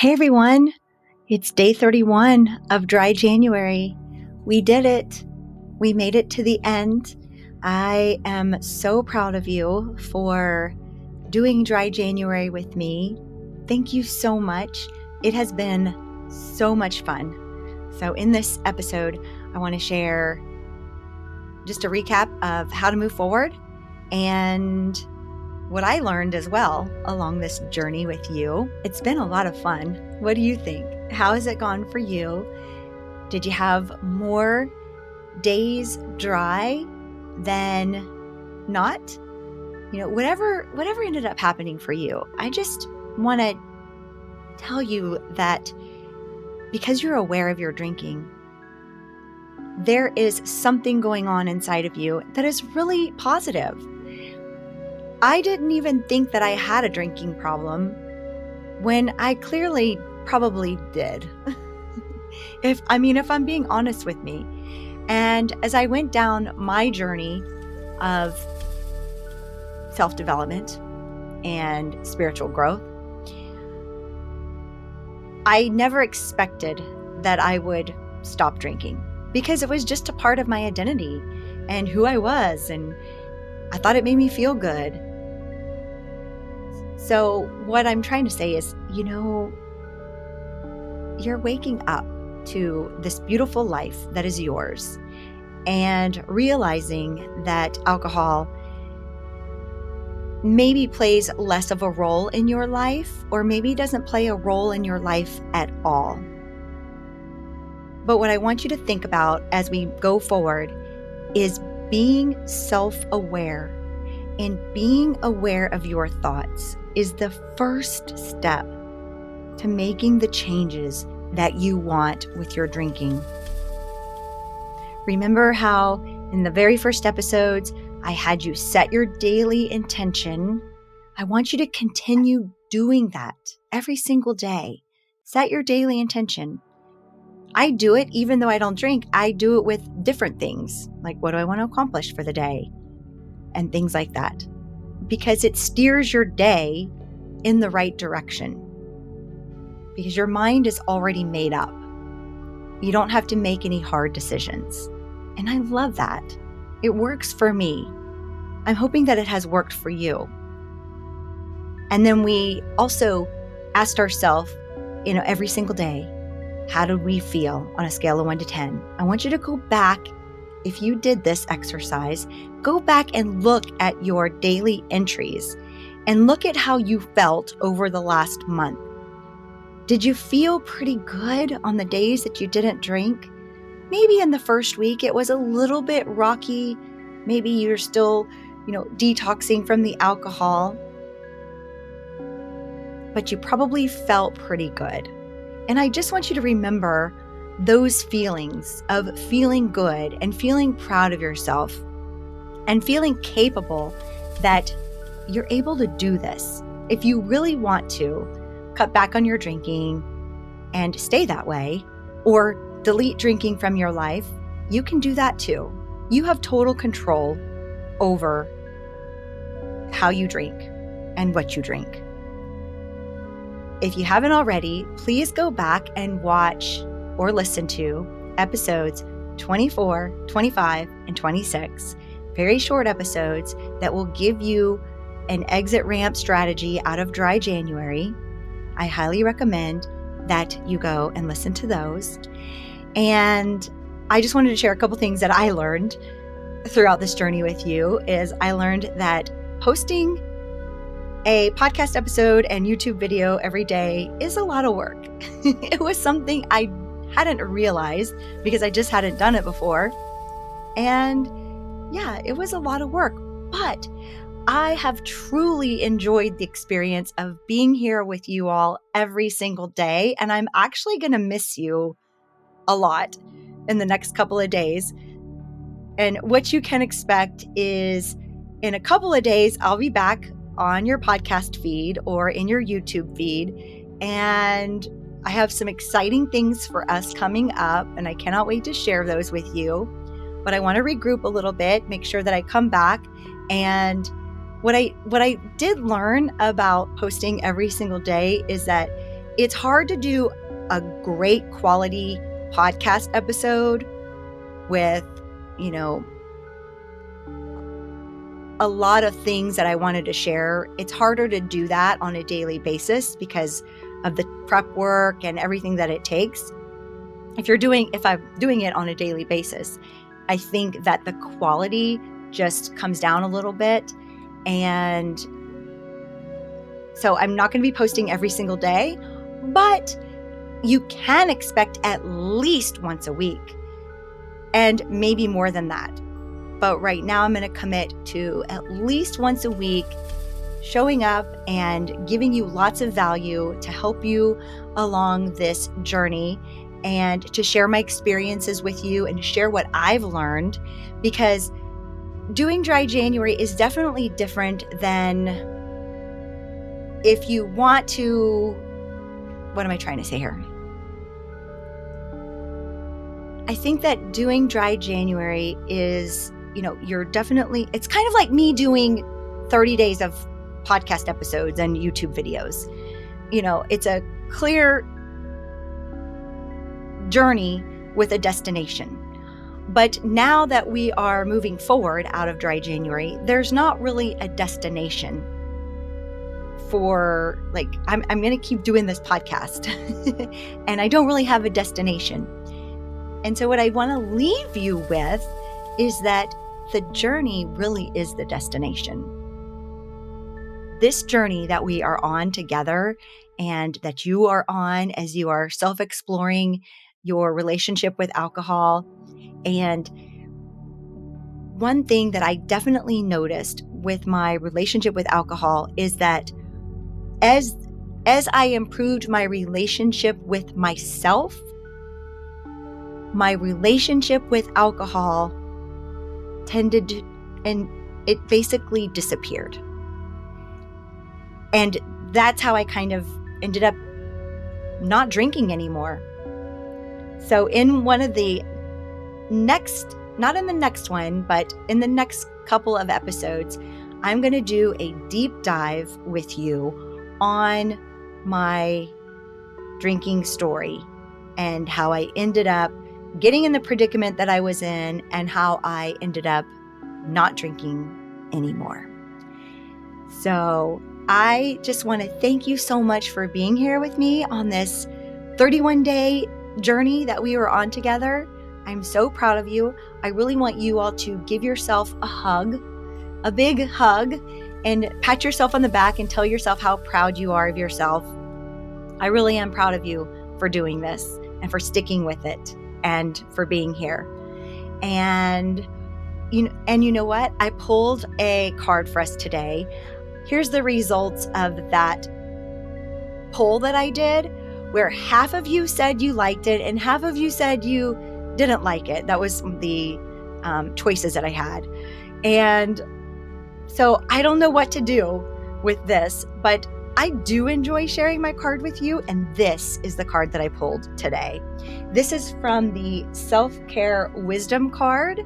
Hey everyone, it's day 31 of Dry January. We did it. We made it to the end. I am so proud of you for doing Dry January with me. Thank you so much. It has been so much fun. So in this episode, I want to share just a recap of how to move forward and what I learned as well along this journey with you. It's been a lot of fun. What do you think? How has it gone for you? Did you have more days dry than not? Whatever ended up happening for you. I just want to tell you that because you're aware of your drinking, there is something going on inside of you that is really positive. I didn't even think that I had a drinking problem when I clearly probably did. If I'm being honest with me. And as I went down my journey of self-development and spiritual growth, I never expected that I would stop drinking because it was just a part of my identity and who I was, and I thought it made me feel good. So what I'm trying to say is, you're waking up to this beautiful life that is yours and realizing that alcohol maybe plays less of a role in your life, or maybe doesn't play a role in your life at all. But what I want you to think about as we go forward is being self-aware, and being aware of your thoughts is the first step to making the changes that you want with your drinking. Remember how in the very first episodes, I had you set your daily intention. I want you to continue doing that every single day. Set your daily intention. I do it even though I don't drink. I do it with different things, like what do I want to accomplish for the day and things like that, because it steers your day in the right direction. Because your mind is already made up. You don't have to make any hard decisions. And I love that. It works for me. I'm hoping that it has worked for you. And then we also asked ourselves, every single day, how did we feel on a scale of 1 to 10? I want you to go back. If you did this exercise, go back and look at your daily entries and look at how you felt over the last month. Did you feel pretty good on the days that you didn't drink? Maybe in the first week it was a little bit rocky. Maybe you're still, detoxing from the alcohol. But you probably felt pretty good. And I just want you to remember those feelings of feeling good and feeling proud of yourself and feeling capable that you're able to do this. If you really want to cut back on your drinking and stay that way, or delete drinking from your life, you can do that too. You have total control over how you drink and what you drink. If you haven't already, please go back and watch or listen to episodes 24, 25, and 26, very short episodes that will give you an exit ramp strategy out of Dry January. I highly recommend that you go and listen to those. And I just wanted to share a couple things that I learned throughout this journey with you. I learned that posting a podcast episode and YouTube video every day is a lot of work. It was something I hadn't realized because I just hadn't done it before. And yeah, it was a lot of work, but I have truly enjoyed the experience of being here with you all every single day. And I'm actually going to miss you a lot in the next couple of days. And what you can expect is in a couple of days, I'll be back on your podcast feed or in your YouTube feed. And I have some exciting things for us coming up, and I cannot wait to share those with you. But I want to regroup a little bit, make sure that I come back. And what I did learn about posting every single day is that it's hard to do a great quality podcast episode with, a lot of things that I wanted to share. It's harder to do that on a daily basis because of the prep work and everything that it takes. If I'm doing it on a daily basis, I think that the quality just comes down a little bit. And so I'm not going to be posting every single day, but you can expect at least once a week and maybe more than that. But right now I'm going to commit to at least once a week, showing up and giving you lots of value to help you along this journey and to share my experiences with you and to share what I've learned, because doing dry January is definitely different than if you want to, what am I trying to say here? I think that doing dry January is, it's kind of like me doing 30 days of podcast episodes and YouTube videos. It's a clear journey with a destination. But now that we are moving forward out of dry January, there's not really a destination for, I'm going to keep doing this podcast and I don't really have a destination. And so what I want to leave you with is that the journey really is the destination. This journey that we are on together and that you are on as you are self-exploring your relationship with alcohol. And one thing that I definitely noticed with my relationship with alcohol is that as I improved my relationship with myself, my relationship with alcohol tended to, and it basically disappeared. And that's how I kind of ended up not drinking anymore. So in one of the next, not in the next one, but in the next couple of episodes, I'm going to do a deep dive with you on my drinking story and how I ended up getting in the predicament that I was in and how I ended up not drinking anymore. So I just want to thank you so much for being here with me on this 31-day journey that we were on together. I'm so proud of you. I really want you all to give yourself a hug, a big hug, and pat yourself on the back and tell yourself how proud you are of yourself. I really am proud of you for doing this and for sticking with it and for being here. And you know what? I pulled a card for us today. Here's the results of that poll that I did, where half of you said you liked it and half of you said you didn't like it. That was the choices that I had. And so I don't know what to do with this, but I do enjoy sharing my card with you, and this is the card that I pulled today. This is from the Self-Care Wisdom card,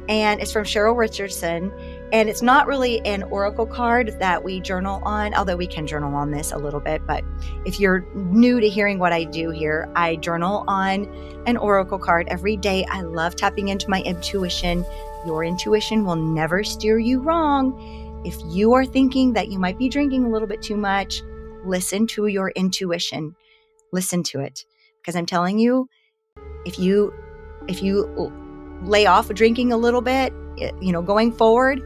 and it's from Cheryl Richardson, and it's not really an oracle card that we journal on, although we can journal on this a little bit, but if you're new to hearing what I do here, I journal on an oracle card every day. I love tapping into my intuition. Your intuition will never steer you wrong. If you are thinking that you might be drinking a little bit too much, listen to your intuition. Listen to it. Because I'm telling you, if you lay off drinking a little bit, going forward,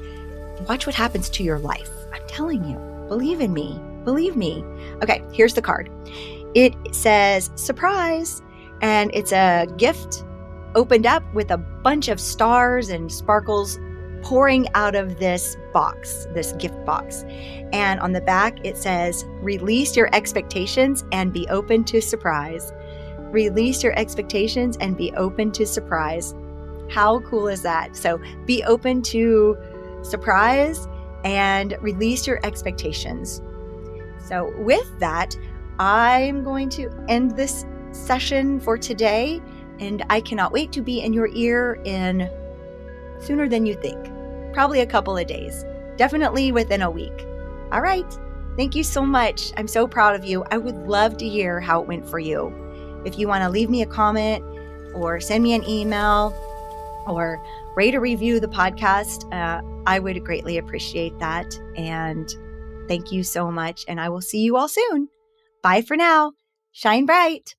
watch what happens to your life. I'm telling you, believe in me. Believe me. Okay, here's the card. It says surprise, and it's a gift opened up with a bunch of stars and sparkles pouring out of this box, this gift box. And on the back, it says, release your expectations and be open to surprise. Release your expectations and be open to surprise. How cool is that? So be open to surprise and release your expectations. So with that, I'm going to end this session for today, and I cannot wait to be in your ear in sooner than you think. Probably a couple of days. Definitely within a week. All right. Thank you so much. I'm so proud of you. I would love to hear how it went for you. If you want to leave me a comment or send me an email or rate or review the podcast, I would greatly appreciate that. And thank you so much. And I will see you all soon. Bye for now. Shine bright.